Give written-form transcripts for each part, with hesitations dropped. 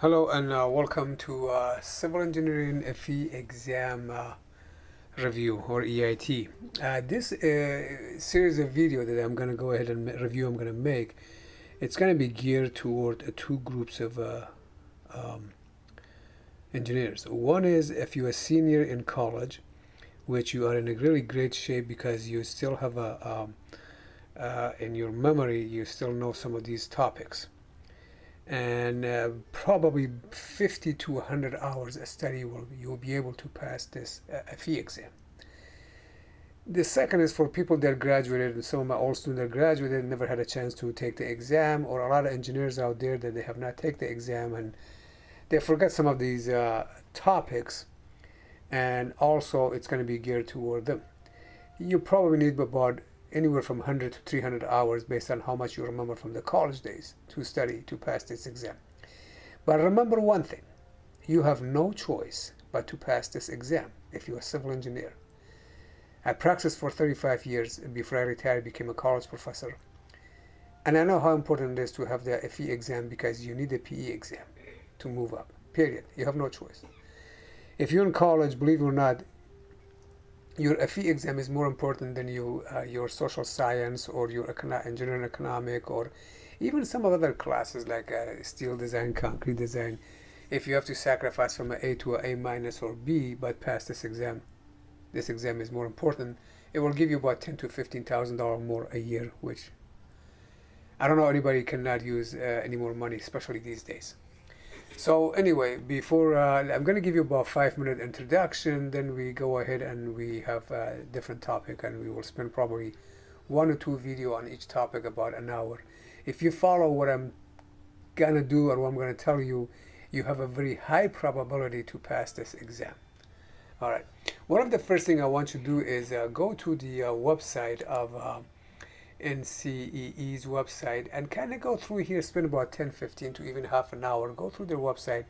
Hello and welcome to Civil Engineering FE exam review, or EIT. This series of video that I'm going to go ahead and review, I'm going to make, it's going to be geared toward two groups of um, engineers. One is if you're a senior in college, which you are in a really great shape because you still have in your memory, you still know some of these topics. And probably 50 to 100 hours of study you'll be able to pass this FE exam. The second is for people that graduated, and some of my old students that graduated never had a chance to take the exam, or a lot of engineers out there that they have not taken the exam and they forget some of these topics, and also it's going to be geared toward them. You probably need about anywhere from 100 to 300 hours based on how much you remember from the college days to study to pass this exam. But remember one thing, you have no choice but to pass this exam if you're a civil engineer. I practiced for 35 years before I retired, became a college professor. And I know how important it is to have the FE exam because you need the PE exam to move up, period. You have no choice. If you're in college, believe it or not, your FE exam is more important than your social science or your engineering economic, or even some of other classes like steel design, concrete design. If you have to sacrifice from an A to an A minus or B, but pass this exam is more important. It will give you about $10,000 to $15,000 more a year, which I don't know anybody cannot use any more money, especially these days. So anyway, before I'm going to give you about 5-minute introduction, then we go ahead and we have a different topic, and we will spend probably 1 or 2 video on each topic about an hour. If you follow what I'm going to do or what I'm going to tell you, you have a very high probability to pass this exam. All right. One of the first thing I want you to do is go to the website of NCEE's website and kind of go through here, spend about 10-15 to even half an hour, go through their website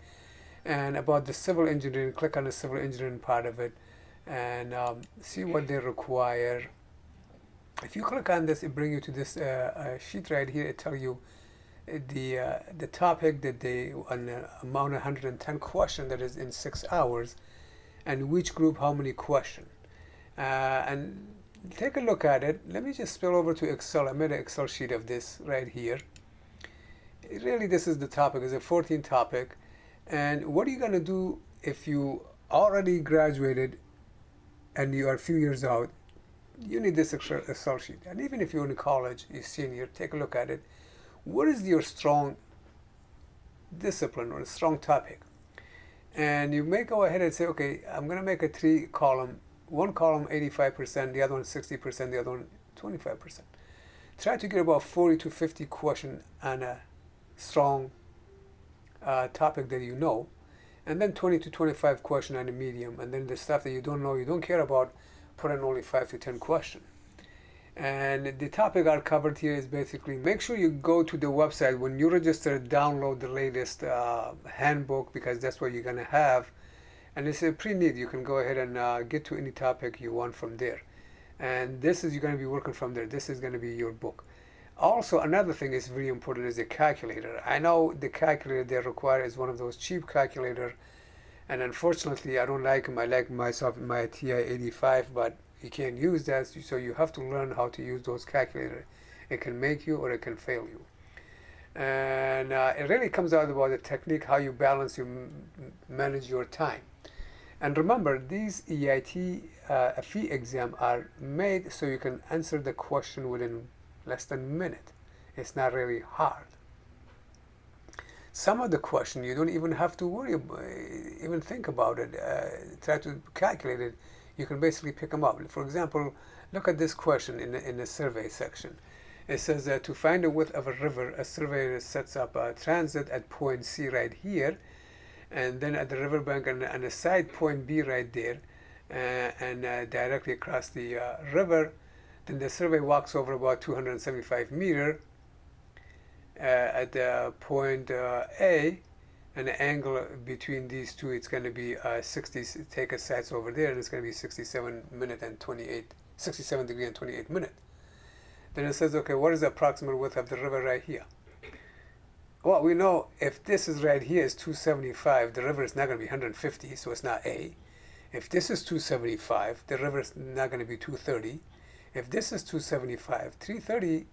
and about the civil engineering, click on the civil engineering part of it and see what they require. If you click on this, it brings you to this sheet right here. It tells you the topic that they, on the amount of 110 question that is in 6 hours, and which group how many question, and take a look at it. Let me just spill over to Excel. I made an Excel sheet of this right here. Really, this is the topic. It's a 14 topic. And what are you going to do if you already graduated and you are a few years out? You need this Excel sheet. And even if you're in college, you're senior, take a look at it. What is your strong discipline or a strong topic? And you may go ahead and say, okay, I'm going to make a 3-column. One column 85%, the other one 60%, the other one 25%. Try to get about 40 to 50 questions on a strong topic that you know, and then 20 to 25 questions on a medium, and then the stuff that you don't know, you don't care about, put in only 5 to 10 questions. And the topic I covered here is basically, make sure you go to the website when you register, download the latest handbook, because that's what you're going to have. And it's pretty neat. You can go ahead and get to any topic you want from there. And this is, you're going to be working from there. This is going to be your book. Also, another thing is very important is the calculator. I know the calculator they require is one of those cheap calculator. And unfortunately, I don't like them. I like myself my TI-85, but you can't use that. So you have to learn how to use those calculators. It can make you or it can fail you. And it really comes out about the technique, how you balance, you manage your time. And remember, these EIT FE exam are made so you can answer the question within less than a minute. It's not really hard. Some of the question you don't even have to worry about, even think about it, try to calculate it. You can basically pick them up. For example, look at this question in the survey section. It says to find the width of a river, a surveyor sets up a transit at point C right here, and then at the riverbank and a side point B right there, and directly across the river. Then the survey walks over about 275 meters at the point A, and the angle between these two, it's going to be 60. Take a sides over there, and it's going to be 67 degree and 28 minutes. Then it says, okay, what is the approximate width of the river right here? Well, we know if this is right here is 275, the river is not going to be 150, so it's not A. If this is 275, the river is not going to be 230. If this is 275, 330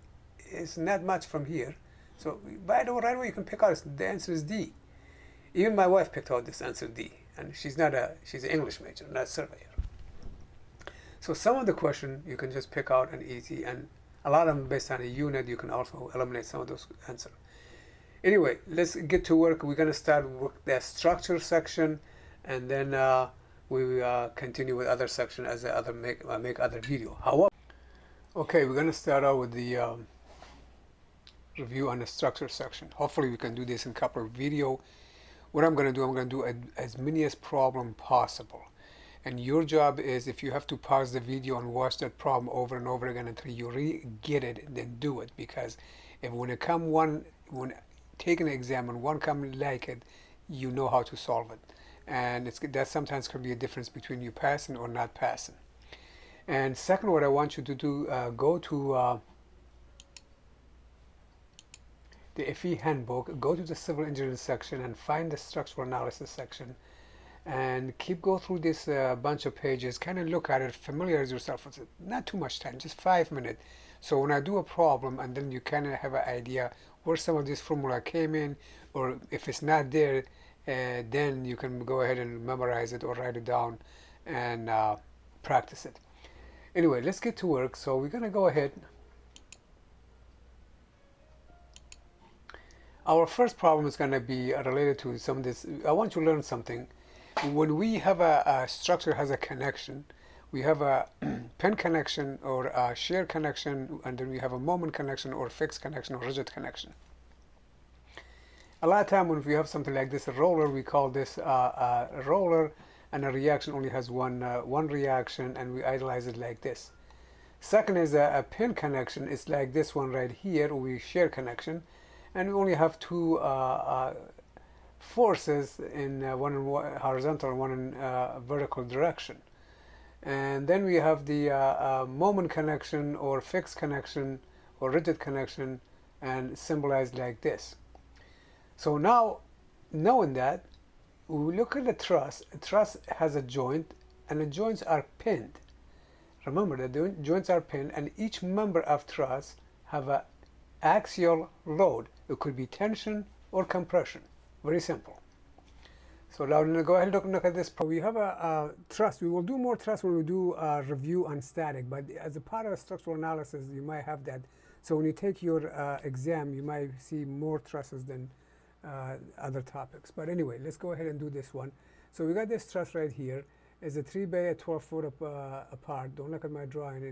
is not much from here. So right away you can pick out the answer is D. Even my wife picked out this answer D, and she's an English major, not a surveyor. So some of the question you can just pick out and easy, and a lot of them based on a unit. You can also eliminate some of those answers. Anyway, let's get to work. We're going to start with the structure section, and then we will continue with other section as the other make other video. However, okay, we're going to start out with the review on the structure section. Hopefully we can do this in a couple of video. What I'm going to do as many as problem possible. And your job is, if you have to pause the video and watch that problem over and over again until you really get it, then do it. Because if when take an exam and one come like it, you know how to solve it. And that sometimes can be a difference between you passing or not passing. And second, what I want you to do, go to the FE handbook, go to the civil engineering section and find the structural analysis section, and go through this bunch of pages, kind of look at it, familiarize yourself with it. Not too much time, just 5 minutes. So when I do a problem, and then you kind of have an idea where some of this formula came in, or if it's not there, then you can go ahead and memorize it or write it down and practice it. Anyway, let's get to work. So we're going to go ahead. Our first problem is going to be related to some of this. I want you to learn something. When we have a structure has a connection, we have a pin connection or a shear connection, and then we have a moment connection or fixed connection or rigid connection. A lot of time when we have something like this, a roller, we call this a roller, and a reaction only has one reaction, and we idealize it like this. Second is a pin connection. It's like this one right here, we shear connection, and we only have two forces, one in horizontal and one in vertical direction. And then we have the moment connection or fixed connection or rigid connection, and symbolized like this. So now, knowing that, we look at the truss. A truss has a joint, and the joints are pinned. Remember that the joints are pinned, and each member of truss have a axial load. It could be tension or compression. Very simple. So now go ahead and look at this. We have a truss. We will do more truss when we do a review on static, but as a part of structural analysis, you might have that. So when you take your exam, you might see more trusses than other topics. But anyway, let's go ahead and do this one. So we got this truss right here. It's a 3 bay at 12 foot apart. Don't look at my drawing.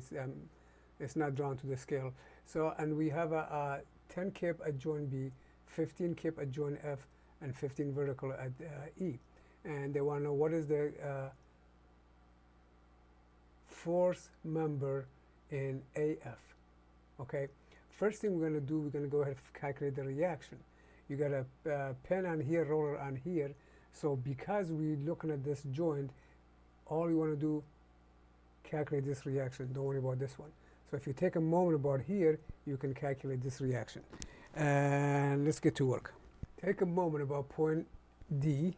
It's not drawn to the scale. So, and we have a 10 kip at joint B, 15 kip at joint F, and 15 vertical at E. And they want to know what is the force member in AF. Okay. First thing we're going to do, we're going to go ahead and calculate the reaction. You got a pin on here, roller on here. So because we're looking at this joint, all you want to do, calculate this reaction. Don't worry about this one. So if you take a moment about here, you can calculate this reaction. And let's get to work. Take a moment about point D.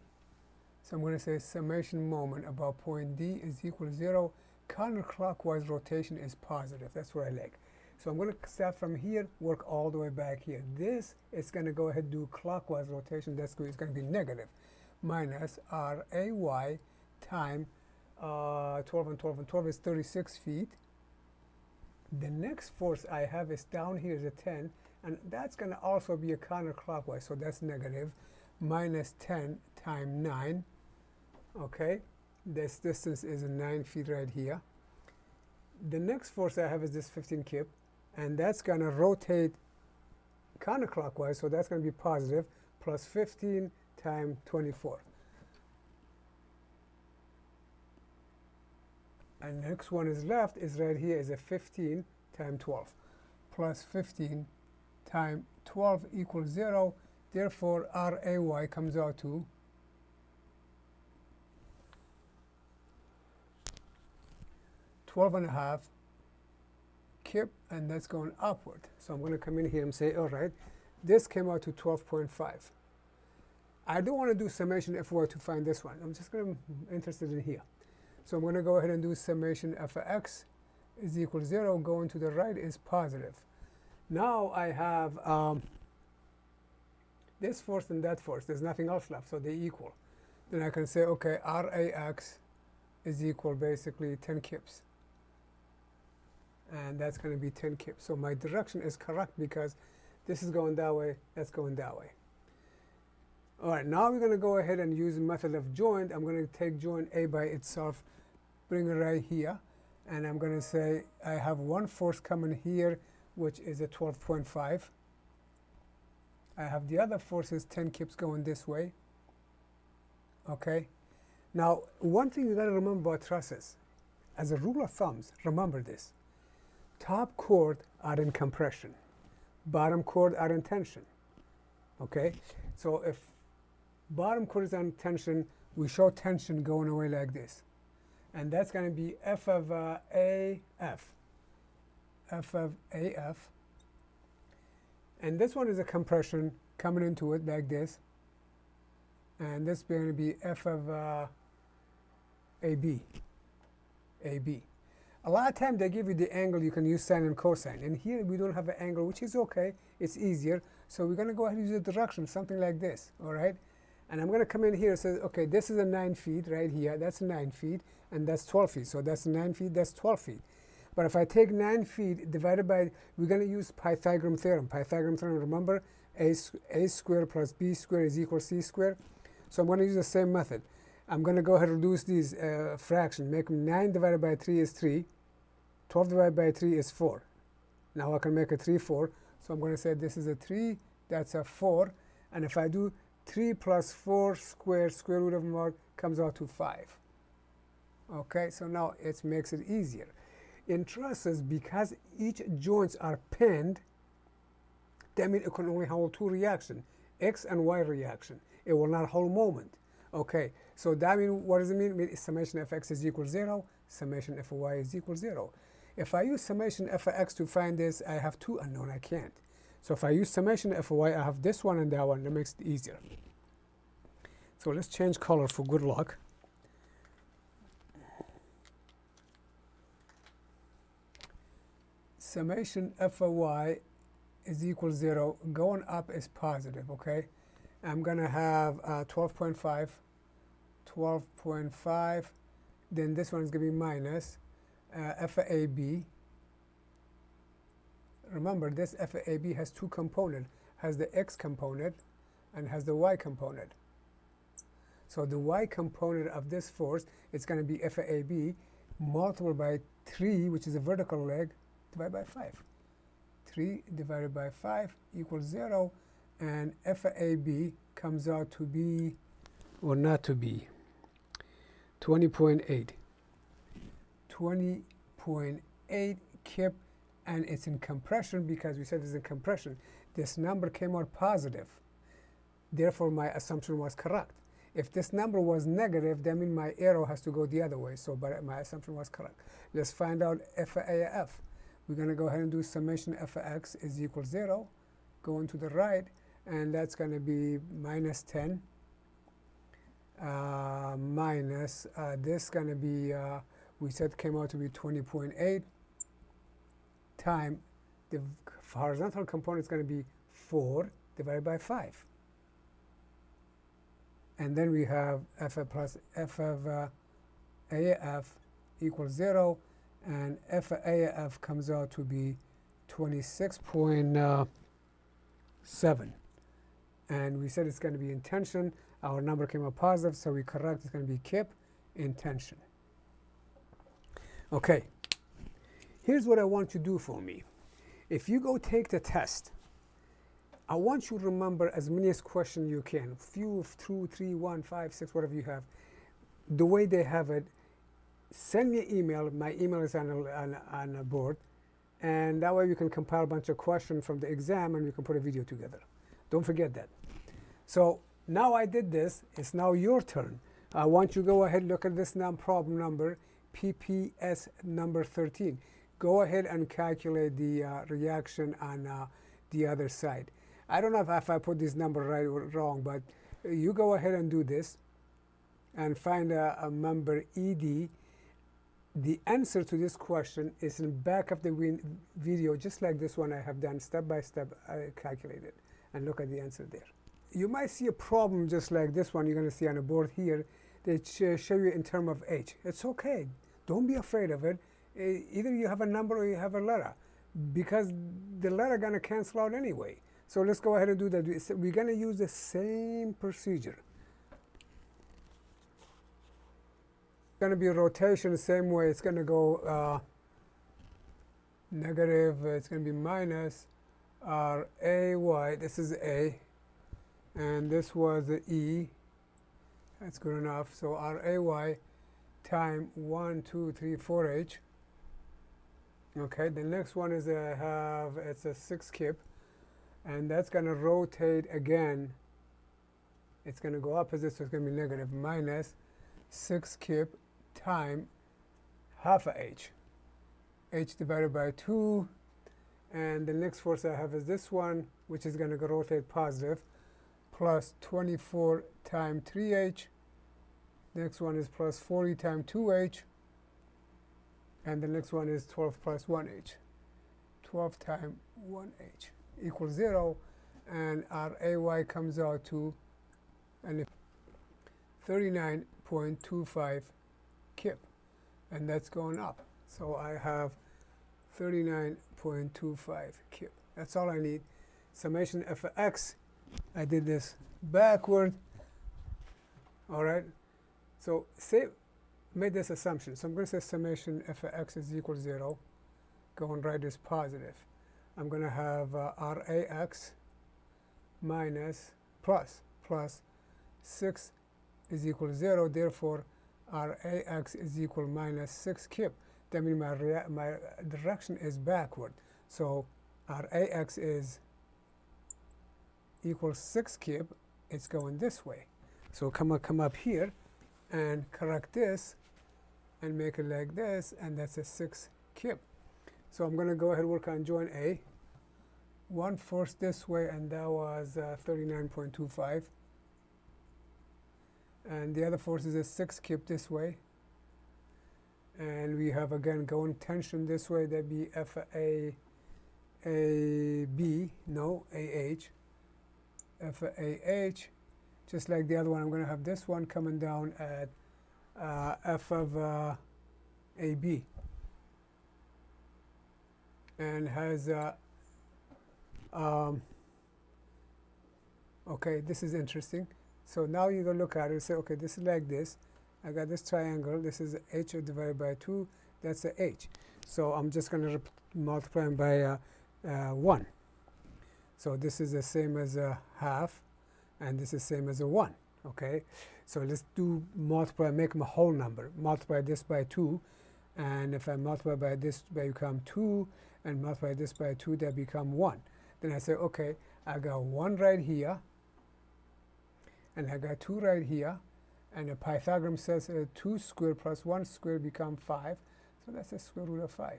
So I'm going to say summation moment about point D is equal to 0. Counterclockwise rotation is positive. That's what I like. So I'm going to start from here, work all the way back here. This is going to go ahead and do clockwise rotation. That's going to be negative. Minus RAY time 12 and 12 and 12 is 36 feet. The next force I have is down here is a 10, and that's going to also be a counterclockwise, so that's negative. Minus 10 times 9. Okay, this distance is 9 feet right here. The next force I have is this 15 kip, and that's going to rotate counterclockwise, so that's going to be positive, plus 15 times 24. And next one is left is right here is a 15 times 12. Plus 15 times 12 equals 0. Therefore, RAY comes out to 12.5 kip, and that's going upward. So I'm going to come in here and say, all right, This came out to 12.5. I don't want to do summation FY to find this one. I'm just going to interested in here. So I'm going to go ahead and do summation f of x is equal to 0. Going to the right is positive. Now I have this force and that force. There's nothing else left, so they equal. Then I can say, okay, Rax is equal basically 10 kips. And that's going to be 10 kips. So my direction is correct because this is going that way, that's going that way. All right, now we're going to go ahead and use the method of joint. I'm going to take joint A by itself, bring it right here, and I'm going to say I have one force coming here, which is a 12.5. I have the other forces, 10 kips going this way. Okay. Now, one thing you got to remember about trusses, as a rule of thumbs, remember this. Top chord are in compression. Bottom chord are in tension. Okay? So if bottom chord is on tension, we show tension going away like this. And that's going to be F of AF. F of AF. And this one is a compression coming into it like this. And this is going to be F of AB. AB. A lot of times they give you the angle, you can use sine and cosine. And here we don't have an angle, which is okay. It's easier. So we're going to go ahead and use the direction, something like this. All right? And I'm going to come in here and say, okay, this is a 9 feet right here. That's 9 feet. And that's 12 feet. So that's 9 feet. That's 12 feet. But if I take 9 feet divided by, we're going to use Pythagorean theorem. Pythagorean theorem, remember, a squared plus b squared is equal to c squared. So I'm going to use the same method. I'm going to go ahead and reduce these fractions. Make them 9 divided by 3 is 3. 12 divided by 3 is 4. Now I can make a 3, 4. So I'm going to say this is a 3, that's a 4. And if I do 3 plus 4 squared, square root of them comes out to 5. Okay, so now it makes it easier. In trusses, because each joints are pinned, that means it can only hold two reactions, X and Y reaction. It will not hold moment. Okay, so that means, what does it mean? It means summation f x is equal to 0, summation f of y is equal to 0. If I use summation f of x to find this, I have two unknown, I can't. So if I use summation f of y, I have this one and that one. That makes it easier. So let's change color for good luck. Summation f of y is equal to 0. Going up is positive, okay? I'm going to have 12.5, 12.5. Then this one is going to be minus f of AB. Remember, this f of AB has two components. Has the x component and has the y component. So the y component of this force is going to be f of AB multiplied by 3, which is a vertical leg, divided by 5. 3 divided by 5 equals 0. And f of AB comes out to be, or not to be, 20.8. 20.8 kip, and it's in compression because we said it's in compression. This number came out positive. Therefore, my assumption was correct. If this number was negative, that means my arrow has to go the other way. So, but my assumption was correct. Let's find out f of AF. We're going to go ahead and do summation f of x is equal to 0. Going to the right, and that's going to be minus 10 minus this going to be we said came out to be 20.8 time the horizontal component is going to be 4 divided by 5, and then we have f of plus f of AF equals 0, and f of AF comes out to be 26.7. And we said it's going to be in tension. Our number came out positive, so we correct. It's going to be kip in tension. Okay. Here's what I want you to do for me. If you go take the test, I want you to remember as many as questions you can. Few, 2, 3, 1, 5, 6, whatever you have. The way they have it, send me an email. My email is on a board. And that way you can compile a bunch of questions from the exam and we can put a video together. Don't forget that. So now I did this. It's now your turn. I want you to go ahead and look at this problem number, PPS number 13. Go ahead and calculate the reaction on the other side. I don't know if I put this number right or wrong, but you go ahead and do this and find a member ED. The answer to this question is in the back of the video, just like this one I have done step by step. I calculated, and look at the answer there. You might see a problem just like this one you're going to see on the board here. They show you in terms of H. It's okay. Don't be afraid of it. Either you have a number or you have a letter, because the letter going to cancel out anyway. So let's go ahead and do that. We're going to use the same procedure. Going to be a rotation the same way. It's going to go negative. It's going to be minus RAY. This is A, and this was the E. That's good enough. So RAY time 1, 2, 3, 4H. Okay. The next one is it's a 6 kip, and that's going to rotate again. It's going to go opposite, so it's going to be negative minus 6 kip time half a H. H divided by 2. And the next force I have is this one, which is going to rotate positive, plus 24 times 3H. Next one is plus 40 times 2H. And the next one is 12 plus 1H. 12 times 1H equals 0. And our AY comes out to 39.25 kip. And that's going up. So I have 39.25 kip. That's all I need. Summation f of x. I did this backward. All right. So made this assumption. So I'm going to say summation f of x is equal to 0. Going right is positive. I'm going to have Rax minus plus 6 is equal to 0. Therefore, Rax is equal to minus 6 kip. That means my direction is backward. So Rax is equal 6 kip. It's going this way. So come up here and correct this and make it like this, and that's a 6 kip. So I'm going to go ahead and work on joint A. One force this way, and that was 39.25. And the other force is a 6 kip this way. And we have, again, going tension this way. That'd be FAB, no, AH. FAH. Just like the other one, I'm going to have this one coming down at F of AB. And has, okay, this is interesting. So now you're going to look at it and say, okay, this is like this. I got this triangle. This is H divided by 2. That's a H. So I'm just going to multiply them by 1. So this is the same as a half, and this is the same as a 1. Okay? So let's do multiply, make them a whole number. Multiply this by 2. And if I multiply by this, by become 2, and multiply this by 2, that become 1. Then I say, okay, I got 1 right here, and I got 2 right here, and the Pythagorean says 2 squared plus 1 squared become 5, so that's the square root of 5.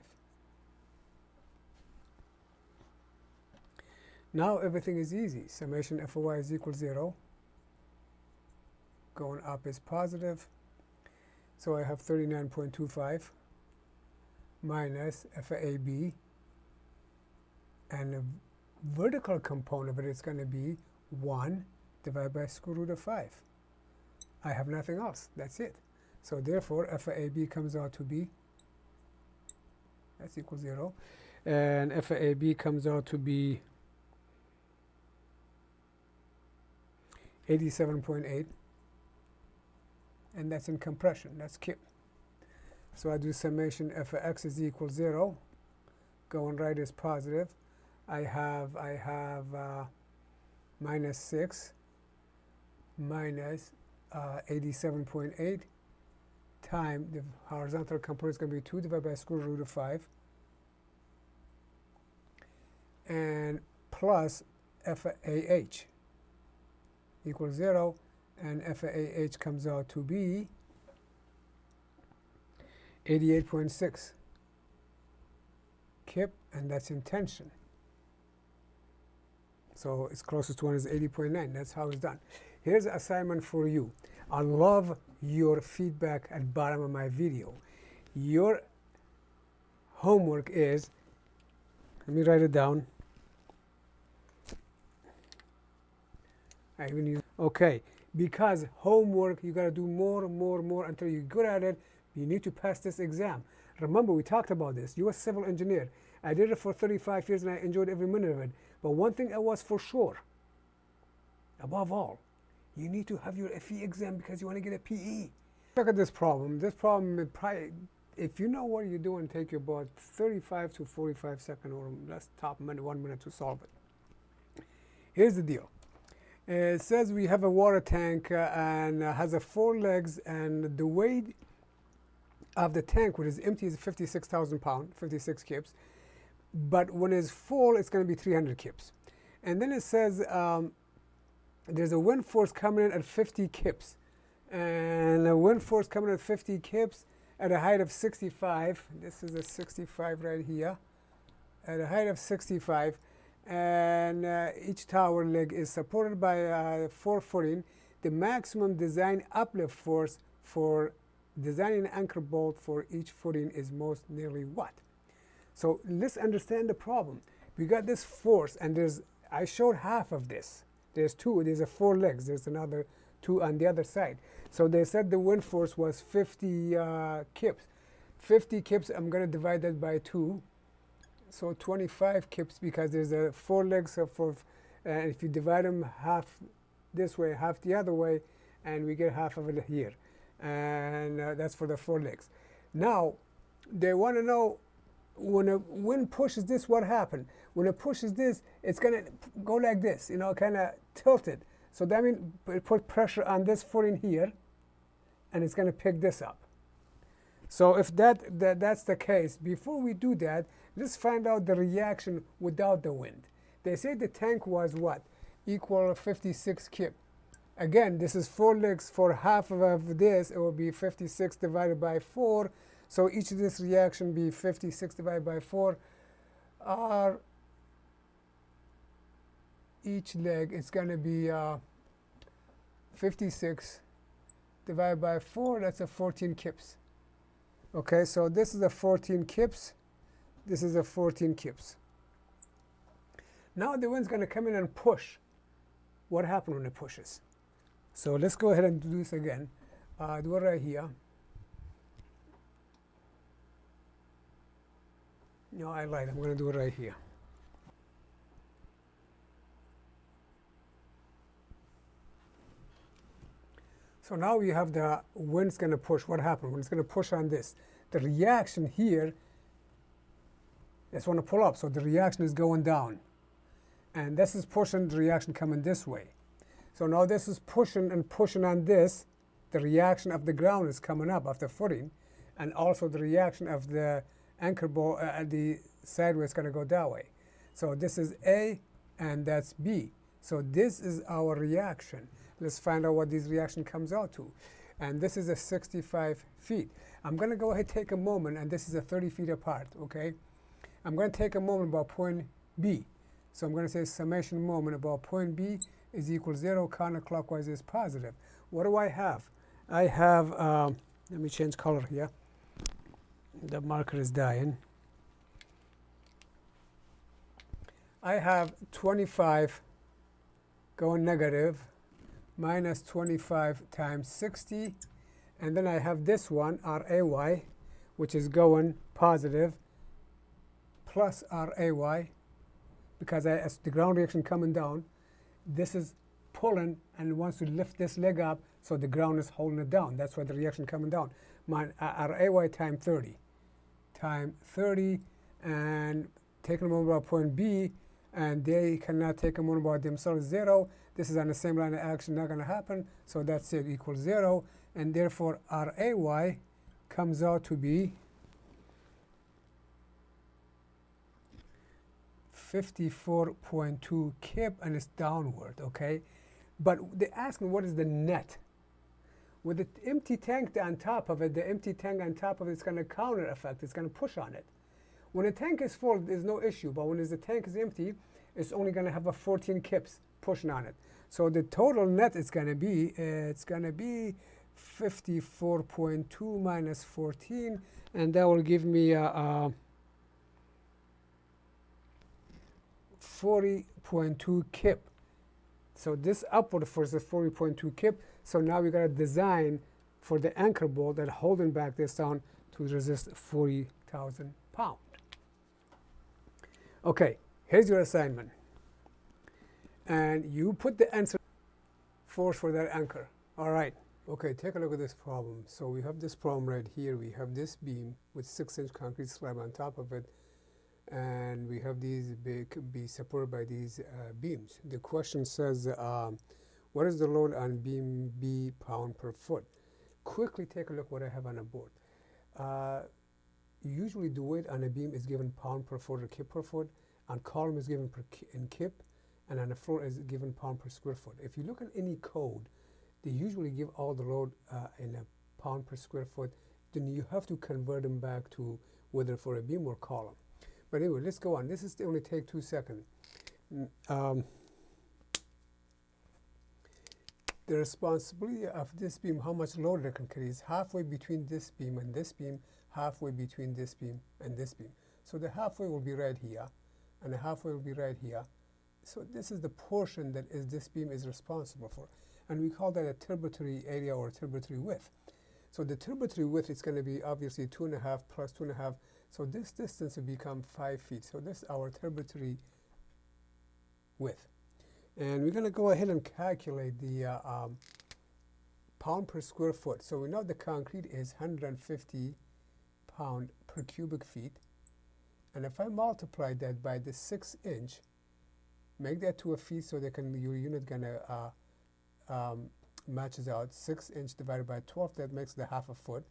Now everything is easy. Summation f of y is equal to 0. Going up is positive, so I have 39.25 minus f of AB, and the vertical component of it is going to be 1 divided by square root of 5. I have nothing else. That's it. So therefore, f of AB comes out to be, that's equal to 0. And f of AB comes out to be 87.8. And that's in compression. That's kip. So I do summation f of x is equal to 0. Going right is positive. I have minus 6 minus 87.8 times the horizontal component is going to be 2 divided by square root of 5, and plus f of AH equals 0, and f of AH comes out to be 88.6 kip, and that's in tension. So its closest one is 80.9. That's how it's done. Here's an assignment for you. I love your feedback at bottom of my video. Your homework is, let me write it down. I even use, okay, because homework, you got to do more and more and more until you're good at it. You need to pass this exam. Remember, we talked about this. You're a civil engineer. I did it for 35 years and I enjoyed every minute of it. But one thing I was for sure, above all, you need to have your FE exam because you want to get a PE. Look at this problem. This problem, probably, if you know what you're doing, take you about 35 to 45 seconds or less, top minute, 1 minute to solve it. Here's the deal. It says we have a water tank and has a 4 legs, and the weight of the tank when it's empty is 56,000 pounds, 56 kips. But when it's full, it's going to be 300 kips. And then it says there's a wind force coming in at 50 kips. And a wind force coming at 50 kips at a height of 65. This is a 65 right here. At a height of 65. And each tower leg is supported by 4 footing. The maximum design uplift force for designing an anchor bolt for each footing is most nearly what? So let's understand the problem. We got this force, and I showed half of this. There's 2, there's a 4 legs, there's another 2 on the other side. So they said the wind force was 50 kips. 50 kips, I'm going to divide that by 2. So 25 kips, because there's a 4 legs and if you divide them half this way, half the other way, and we get half of it here. And that's for the 4 legs. Now, they want to know, when a wind pushes this, what happened? When it pushes this, it's going to go like this, you know, kind of tilted. So that means it put pressure on this footing here, and it's going to pick this up. So if that's the case, before we do that, let's find out the reaction without the wind. They say the tank was what? Equal 56 kip. Again, this is 4 legs. For half of this, it will be 56 divided by 4. So each of this reaction be 56 divided by 4. Each leg is going to be 56 divided by 4. That's a 14 kips. Okay, so this is a 14 kips. This is a 14 kips. Now the wind's going to come in and push. What happened when it pushes? So let's go ahead and do this again. Do it right here. No, I lied. I'm going to do it right here. So now we have the wind's going to push. What happened when it's going to push on this? The reaction here is want to pull up. So the reaction is going down. And this is pushing, the reaction coming this way. So now this is pushing and pushing on this. The reaction of the ground is coming up, of the footing. And also the reaction of the anchor bolt at the sideways is going to go that way. So this is A, and that's B. So this is our reaction. Let's find out what this reaction comes out to. And this is a 65 feet. I'm going to go ahead and take a moment, and this is a 30 feet apart, okay? I'm going to take a moment about point B. So I'm going to say summation moment about point B is equal 0, counterclockwise is positive. What do I have? I have, let me change color here. The marker is dying. I have 25 going negative minus 25 times 60. And then I have this one, RAY, which is going positive, plus RAY, because as the ground reaction coming down, this is pulling and wants to lift this leg up, so the ground is holding it down. That's why the reaction coming down. My RAY times 30. Times 30, and taking a moment about point B, and they cannot take a moment about themselves 0. This is on the same line of action, not going to happen, so that's it, equals 0. And therefore, RAY comes out to be 54.2 kip, and it's downward, okay? But they ask me what is the net. With the empty tank on top of it, the empty tank on top of it is going to counter effect. It's going to push on it. When the tank is full, there's no issue. But when the tank is empty, it's only going to have a 14 kips pushing on it. So the total net is going to be, it's going to be 54.2 minus 14, and that will give me 40.2 kip. So this upward force is 40.2 kip. So now we got to design for the anchor bolt that holding back this down to resist 40,000 pounds. Okay, here's your assignment. And you put the answer force for that anchor. All right. Okay, take a look at this problem. So we have this problem right here. We have this beam with 6-inch concrete slab on top of it, and we have these be supported by these beams. The question says, what is the load on beam B pound per foot? Quickly take a look what I have on the board. Usually the weight on a beam is given pound per foot or kip per foot. On column is given in kip, and on the floor is given pound per square foot. If you look at any code, they usually give all the load in a pound per square foot. Then you have to convert them back to whether for a beam or column. But anyway, let's go on. This is only take 2 seconds. The responsibility of this beam, how much load it can carry, is halfway between this beam and this beam, halfway between this beam and this beam. So the halfway will be right here, and the halfway will be right here. So this is the portion that this beam is responsible for. And we call that a tributary area or tributary width. So the tributary width is going to be obviously 2.5 plus 2.5. So this distance will become 5 feet. So this is our tributary width. And we're going to go ahead and calculate the pound per square foot. So we know the concrete is 150 pound per cubic feet. And if I multiply that by the 6-inch, make that to a feet so that your unit gonna matches out. 6-inch divided by 12, that makes the half a foot.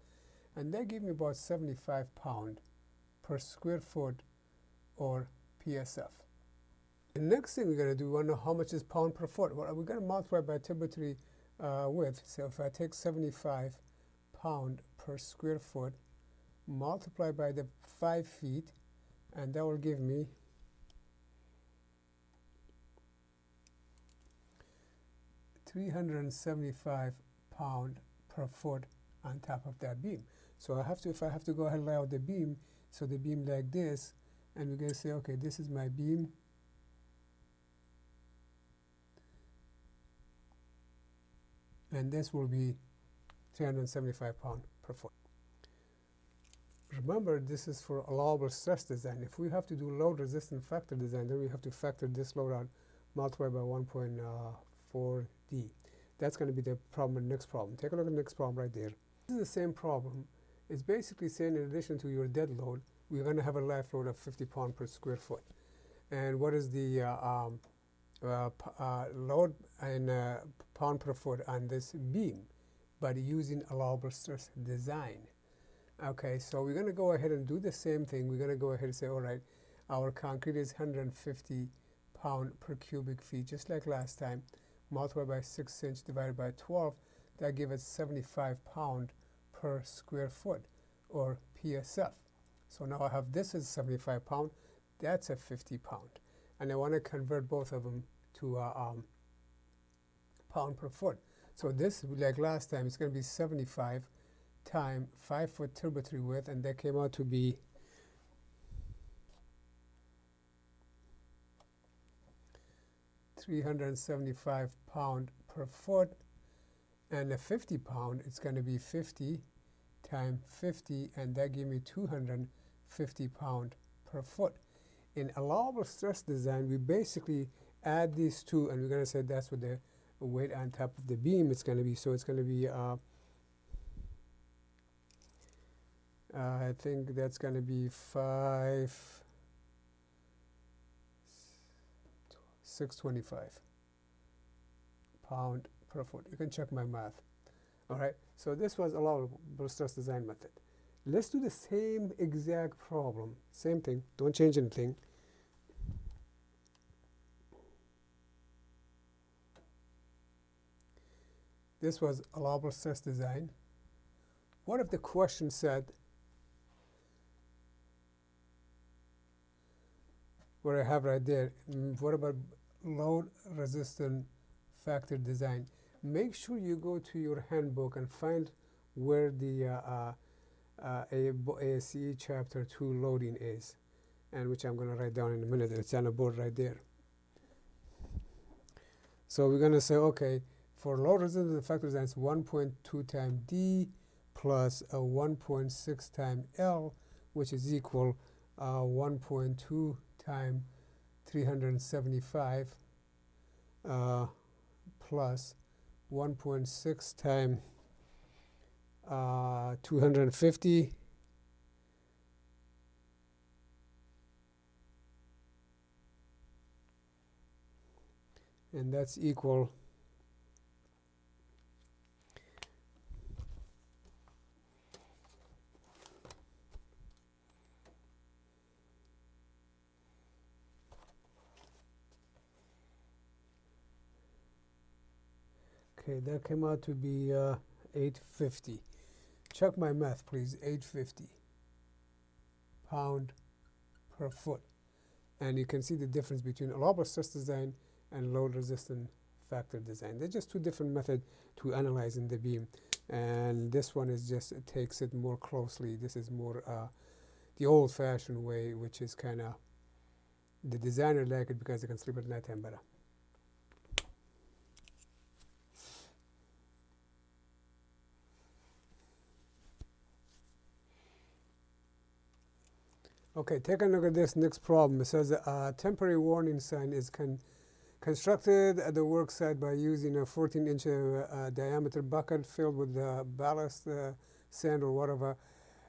And that gives me about 75 pound per square foot or PSF. The next thing we're going to do, we want to know how much is pound per foot. Well, we're going to multiply by tributary width. So if I take 75 pound per square foot, multiply by the 5 feet, and that will give me 375 pound per foot on top of that beam. So if I have to go ahead and lay out the beam, so the beam like this, and we're going to say, okay, this is my beam. And this will be 375 pound per foot. Remember, this is for allowable stress design. If we have to do load resistance factor design, then we have to factor this load out, multiply by 1.4D. That's going to be the problem, next problem. Take a look at the next problem right there. This is the same problem. It's basically saying in addition to your dead load, we're going to have a live load of 50 pound per square foot. And what is the load in pound per foot on this beam, but using allowable stress design? Okay, so we're going to go ahead and do the same thing. We're going to go ahead and say, all right, our concrete is 150 pound per cubic feet, just like last time. Multiply by 6-inch divided by 12, that gives us 75 pound per square foot, or PSF. So now I have this is 75 pound, that's a 50 pound. And I want to convert both of them to pound per foot. So this, like last time, it's going to be 75 times 5 foot tributary width, and that came out to be 375 pound per foot, and a 50 pound, it's going to be 50 times 50, and that gives me 250 pound per foot. In allowable stress design, we basically add these two, and we're going to say that's what the weight on top of the beam is going to be. So it's going to be I think that's going to be 625 pound per foot. You can check my math. All right, so this was allowable stress design method. Let's do the same exact problem. Same thing, don't change anything. This was allowable stress design. What if the question said, what I have right there. What about load resistant factor design? Make sure you go to your handbook and find where the ASCE chapter 2 loading is, and which I'm going to write down in a minute. It's on the board right there. So we're going to say, okay, for load resistant factor design, it's 1.2 times D plus a 1.6 times L, which is equal 1.2 times 375 plus 1.6 times 250 and that's equal okay, that came out to be 850. Check my math, please. 850 pound per foot. And you can see the difference between allowable stress design and load resistant factor design. They're just two different methods to analyzing the beam. And this one is just, it takes it more closely. This is more the old-fashioned way, which is kind of, the designer like it because they can sleep at nighttime better. Okay, take a look at this next problem. It says a temporary warning sign is constructed at the work site by using a 14-inch diameter bucket filled with ballast, sand, or whatever,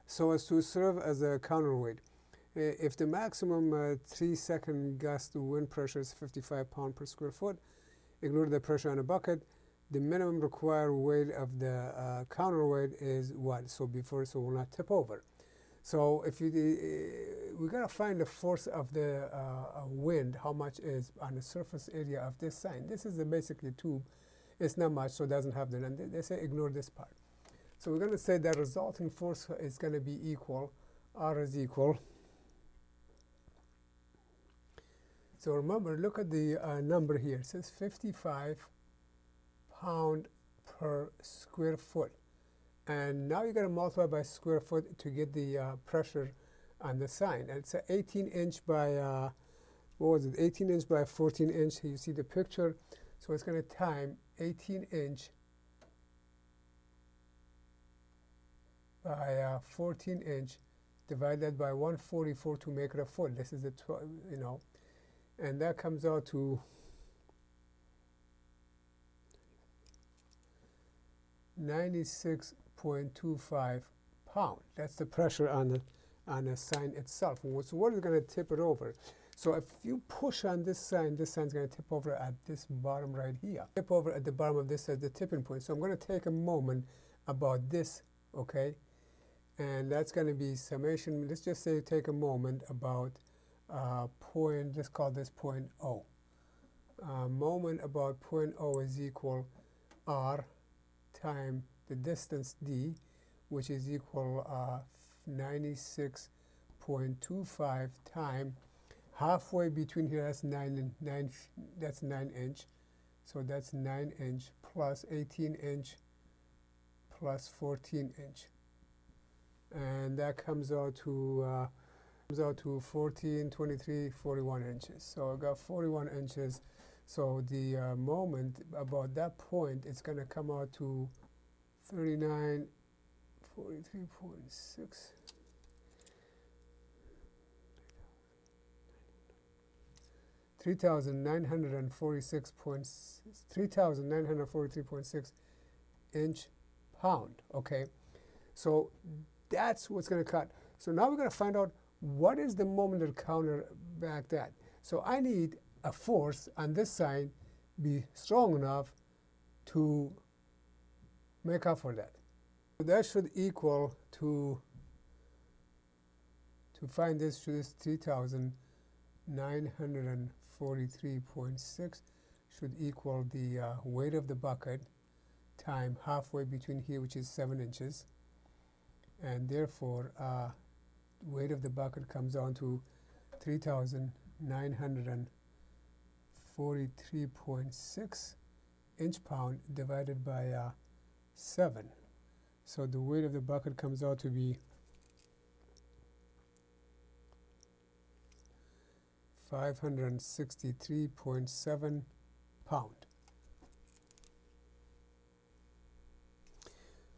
so as to serve as a counterweight. If the maximum 3-second gust wind pressure is 55 pounds per square foot, ignore the pressure on the bucket. The minimum required weight of the counterweight is what? So before, so it will not tip over. So if you, we gotta find the force of the wind, how much is on the surface area of this sign. This is basically tube. It's not much, so it doesn't have the, and they say ignore this part. So we're gonna say that resulting force is gonna be equal, R is equal. So remember, look at the number here. It says 55 pound per square foot. And now you got to multiply by square foot to get the pressure on the sign. And it's an 18-inch by, what was it, 18-inch by 14-inch. You see the picture. So it's going to time 18-inch by 14-inch divided by 144 to make it a foot. This is the, you know, and that comes out to 96.25 pound. That's the pressure on the sign itself. So what is going to tip it over? So if you push on this sign is going to tip over at this bottom right here. Tip over at the bottom of this as the tipping point. So I'm going to take a moment about this, okay? And that's going to be summation. Let's just say take a moment about point, let's call this point O. Moment about point O is equal R time the distance D, which is equal 96.25 time halfway between here. That's 9 inch, so that's 9 inch plus 18 inch plus 14 inch, and that comes out to 14, 23, 41 inches. So I got 41 inches. So the moment about that point, it's going to come out to 39, 43.6. 3,943.6 inch pound. Okay, so that's what's going to cut. So now we're going to find out what is the moment that counterback that. So I need a force on this side be strong enough to make up for that. So that should equal to find this, to this 3,943.6 should equal the weight of the bucket time halfway between here, which is 7 inches, and therefore weight of the bucket comes down to 3,000 943.6 inch-pound divided by 7. So the weight of the bucket comes out to be 563.7 pound.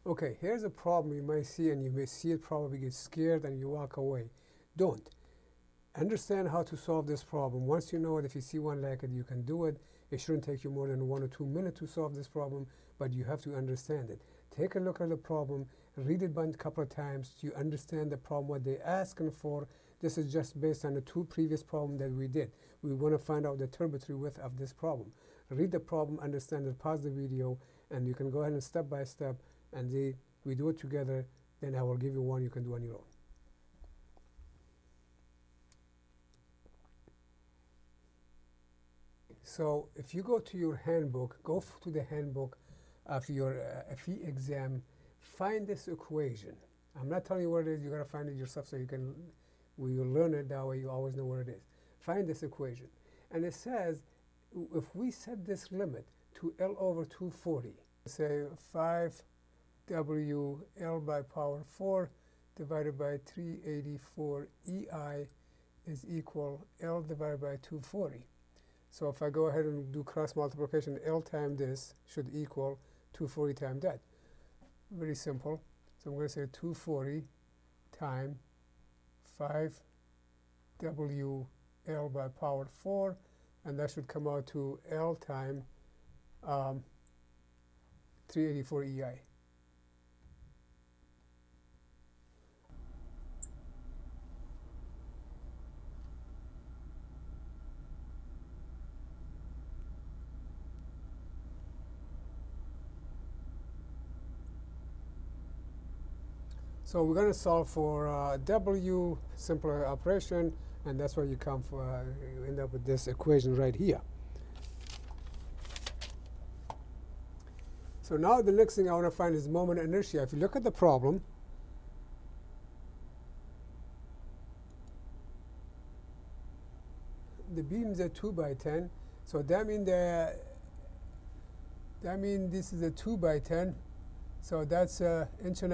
Okay, here's a problem you might see, and you may see it, probably get scared and you walk away. Don't. Understand how to solve this problem. Once you know it, if you see one like it, you can do it. It shouldn't take you more than 1 or 2 minutes to solve this problem, but you have to understand it. Take a look at the problem, read it a couple of times, you understand the problem, what they're asking for. This is just based on the 2 previous problems that we did. We want to find out the turbometry width of this problem. Read the problem, understand it, pause the video, and you can go ahead and step by step, and we do it together. Then I will give you one you can do on your own. So if you go to your handbook, go to the handbook of your FE exam, find this equation. I'm not telling you what it is, you got to find it yourself so you can, when you learn it that way, you always know what it is. Find this equation. And it says, if we set this limit to L over 240, say 5W L by power 4 divided by 384 EI is equal L divided by 240. So if I go ahead and do cross multiplication, L times this should equal 240 times that. Very simple. So I'm going to say 240 times 5W L by power 4, and that should come out to L times 384 EI. So we're going to solve for W, simpler operation, and that's why you come for, you end up with this equation right here. So now the next thing I want to find is moment inertia. If you look at the problem, the beams are 2 by 10, so that means this is a 2 by 10, so that's 1.5 inches.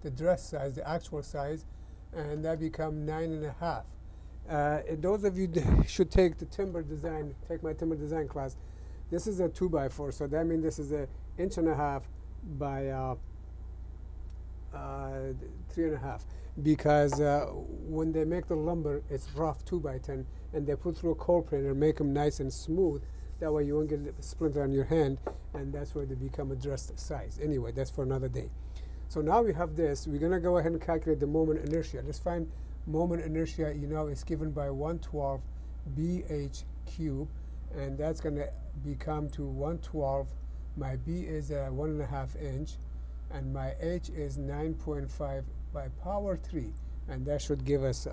The dress size, the actual size, and that becomes 9.5. Those of you that should take the timber design, take my timber design class. This is a 2 by 4, so that means this is 1.5 inches by 3.5. Because when they make the lumber, it's rough 2 by 10, and they put through a cold planer and make them nice and smooth. That way you won't get a splinter on your hand, and that's where they become a dressed size. Anyway, that's for another day. So now we have this. We're going to go ahead and calculate the moment inertia. Let's find moment inertia. You know, it's given by 112 BH cubed, and that's going to become to 112. My B is 1.5 inch, and my H is 9.5 by power 3, and that should give us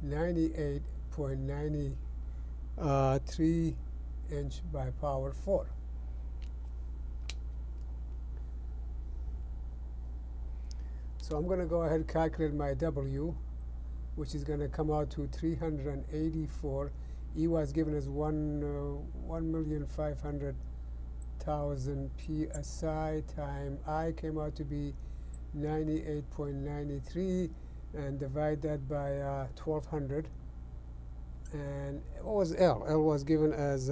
98.93 inch by power 4. So I'm going to go ahead and calculate my W, which is going to come out to 384. E was given as 1,500,000 psi time I came out to be 98.93, and divide that by 1,200. And what was L? L was given as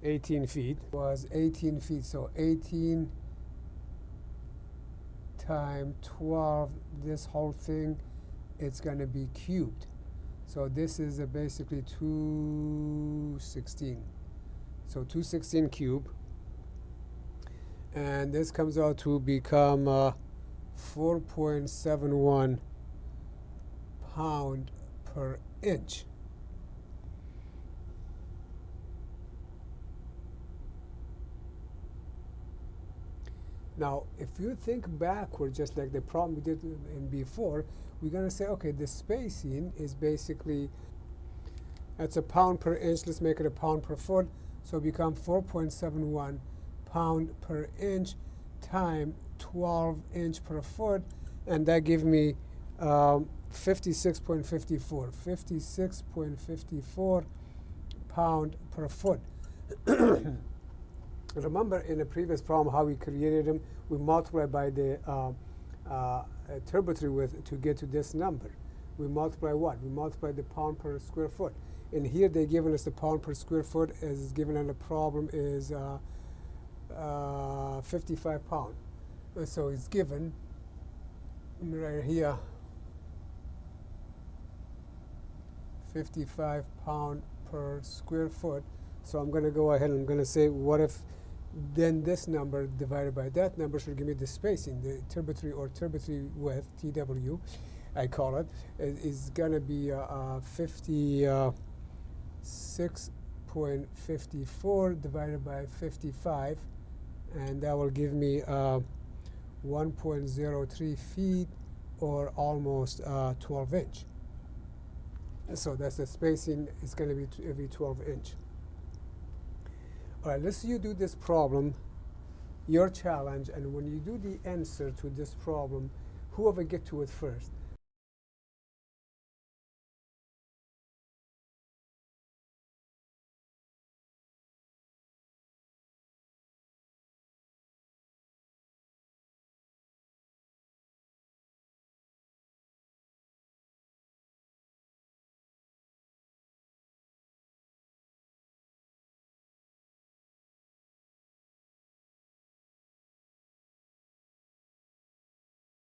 18 feet. It was 18 feet, so 18 times 12, this whole thing, it's going to be cubed. So this is basically 216. So 216 cube. And this comes out to become 4.71 pound per inch. Now, if you think backward, just like the problem we did in before, we're going to say, okay, the spacing is basically, that's a pound per inch. Let's make it a pound per foot. So it becomes 4.71 pound per inch time 12 inch per foot, and that gives me 56.54 pound per foot. Remember in the previous problem how we created them? We multiply by the turbotree width to get to this number. We multiply what? We multiply the pound per square foot. And here they're giving us the pound per square foot as given on the problem is 55 pound. So it's given right here 55 pound per square foot. So I'm going to go ahead and I'm going to say what if then this number divided by that number should give me the spacing, the turbotree or turbotree width, TW, I call it, is going to be 56.54 divided by 55, and that will give me 1.03 feet or almost 12 inch. So that's the spacing. It's going to be every 12 inch. All right, let's say you do this problem, your challenge, and when you do the answer to this problem, whoever get to it first,